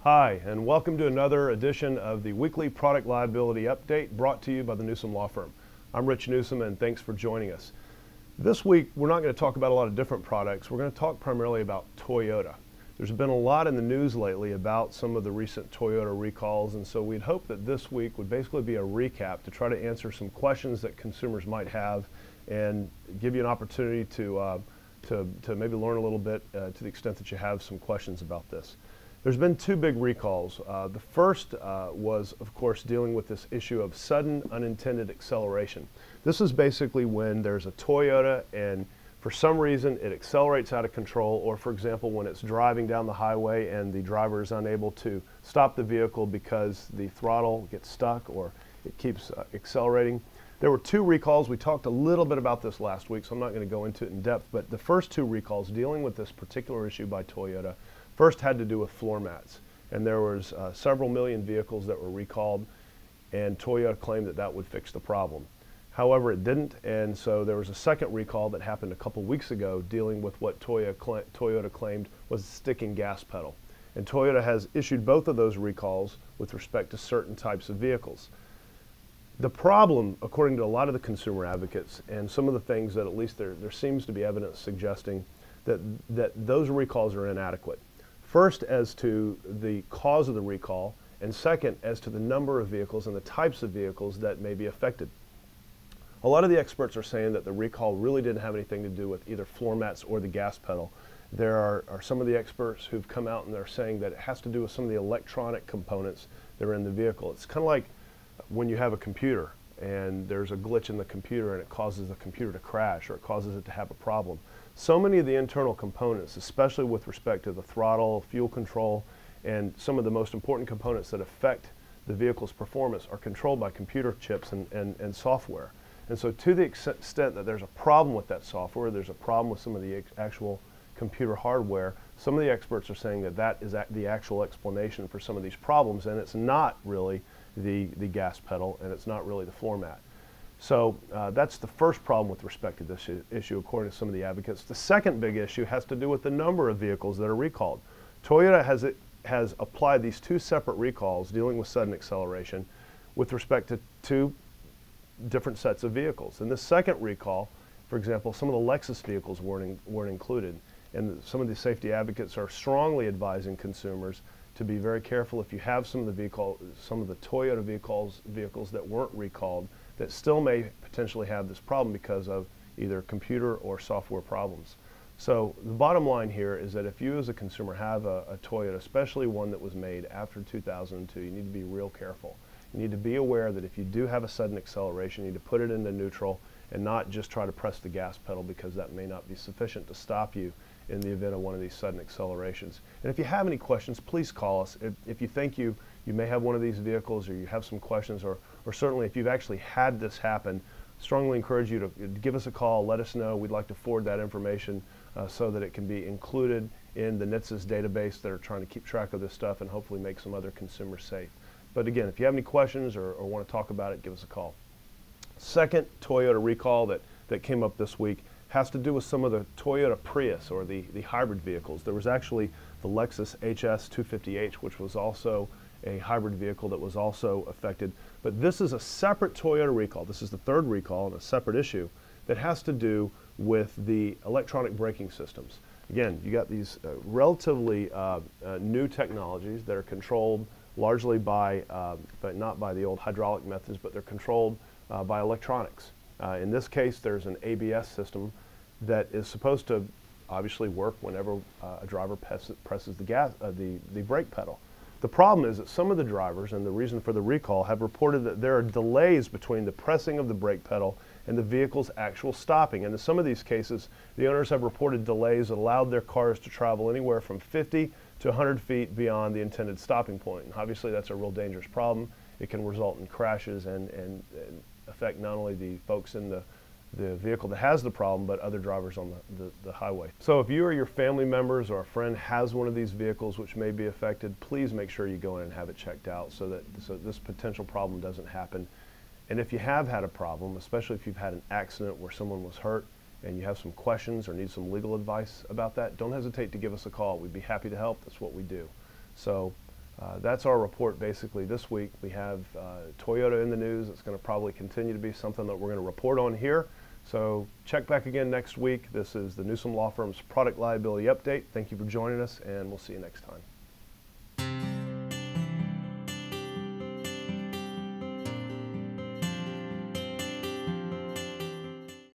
Hi, and welcome to another edition of the weekly product liability update brought to you by the Newsom Law Firm. I'm Rich Newsom, and thanks for joining us. This week, we're not going to talk about a lot of different products. We're going to talk primarily about Toyota. There's been a lot in the news lately about some of the recent Toyota recalls, and so we'd hope that this week would basically be a recap to try to answer some questions that consumers might have and give you an opportunity to maybe learn a little bit to the extent that you have some questions about this. There's been two big recalls. The first was, of course, dealing with this issue of sudden unintended acceleration. This is basically when there's a Toyota and for some reason it accelerates out of control, or for example when it's driving down the highway and the driver is unable to stop the vehicle because the throttle gets stuck or it keeps accelerating. There were two recalls. We talked a little bit about this last week, so I'm not going to go into it in depth, but the first two recalls dealing with this particular issue by Toyota first had to do with floor mats, and there was several million vehicles that were recalled, and Toyota claimed that that would fix the problem. However, it didn't, and so there was a second recall that happened a couple weeks ago dealing with what Toyota claimed was a sticking gas pedal. And Toyota has issued both of those recalls with respect to certain types of vehicles. The problem, according to a lot of the consumer advocates, and some of the things that at least there seems to be evidence suggesting that those recalls are inadequate. First, as to the cause of the recall, and second, as to the number of vehicles and the types of vehicles that may be affected. A lot of the experts are saying that the recall really didn't have anything to do with either floor mats or the gas pedal. There are some of the experts who've come out and they're saying that it has to do with some of the electronic components that are in the vehicle. It's kind of like when you have a computer and there's a glitch in the computer and it causes the computer to crash or it causes it to have a problem. So many of the internal components, especially with respect to the throttle, fuel control, and some of the most important components that affect the vehicle's performance are controlled by computer chips and software. And so to the extent that there's a problem with that software, there's a problem with some of the actual computer hardware, some of the experts are saying that that is the actual explanation for some of these problems, and it's not really the gas pedal, and it's not really the floor mat. So that's the first problem with respect to this issue, according to some of the advocates. The second big issue has to do with the number of vehicles that are recalled. Toyota has applied these two separate recalls dealing with sudden acceleration with respect to two different sets of vehicles. In the second recall, for example, some of the Lexus vehicles weren't included, and some of the safety advocates are strongly advising consumers to be very careful if you have some of the Toyota vehicles that weren't recalled that still may potentially have this problem because of either computer or software problems. So the bottom line here is that if you as a consumer have a Toyota, especially one that was made after 2002, you need to be real careful. You need to be aware that if you do have a sudden acceleration, you need to put it into neutral and not just try to press the gas pedal, because that may not be sufficient to stop you in the event of one of these sudden accelerations. And if you have any questions, please call us. If you think you may have one of these vehicles, or you have some questions, or certainly if you've actually had this happen, strongly encourage you to give us a call, let us know. We'd like to forward that information so that it can be included in the NHTSA's database that are trying to keep track of this stuff and hopefully make some other consumers safe. But again, if you have any questions or want to talk about it, give us a call. Second Toyota recall that came up this week has to do with some of the Toyota Prius, or the hybrid vehicles. There was actually the Lexus HS 250h, which was also a hybrid vehicle that was also affected. But this is a separate Toyota recall. This is the third recall and a separate issue that has to do with the electronic braking systems. Again, you got these relatively new technologies that are controlled largely but not by the old hydraulic methods, but they're controlled by electronics. In this case, there's an ABS system that is supposed to obviously work whenever a driver presses the brake pedal. The problem is that some of the drivers, and the reason for the recall, have reported that there are delays between the pressing of the brake pedal and the vehicle's actual stopping. And in some of these cases, the owners have reported delays that allowed their cars to travel anywhere from 50 to 100 feet beyond the intended stopping point. And obviously that's a real dangerous problem. It can result in crashes and affect not only the folks in the vehicle that has the problem, but other drivers on the highway. So if you or your family members or a friend has one of these vehicles which may be affected, please make sure you go in and have it checked out so this potential problem doesn't happen. And if you have had a problem, especially if you've had an accident where someone was hurt and you have some questions or need some legal advice about that, don't hesitate to give us a call. We'd be happy to help. That's what we do. So That's our report basically this week. We have Toyota in the news. It's going to probably continue to be something that we're going to report on here. So check back again next week. This is the Newsom Law Firm's Product Liability Update. Thank you for joining us, and we'll see you next time.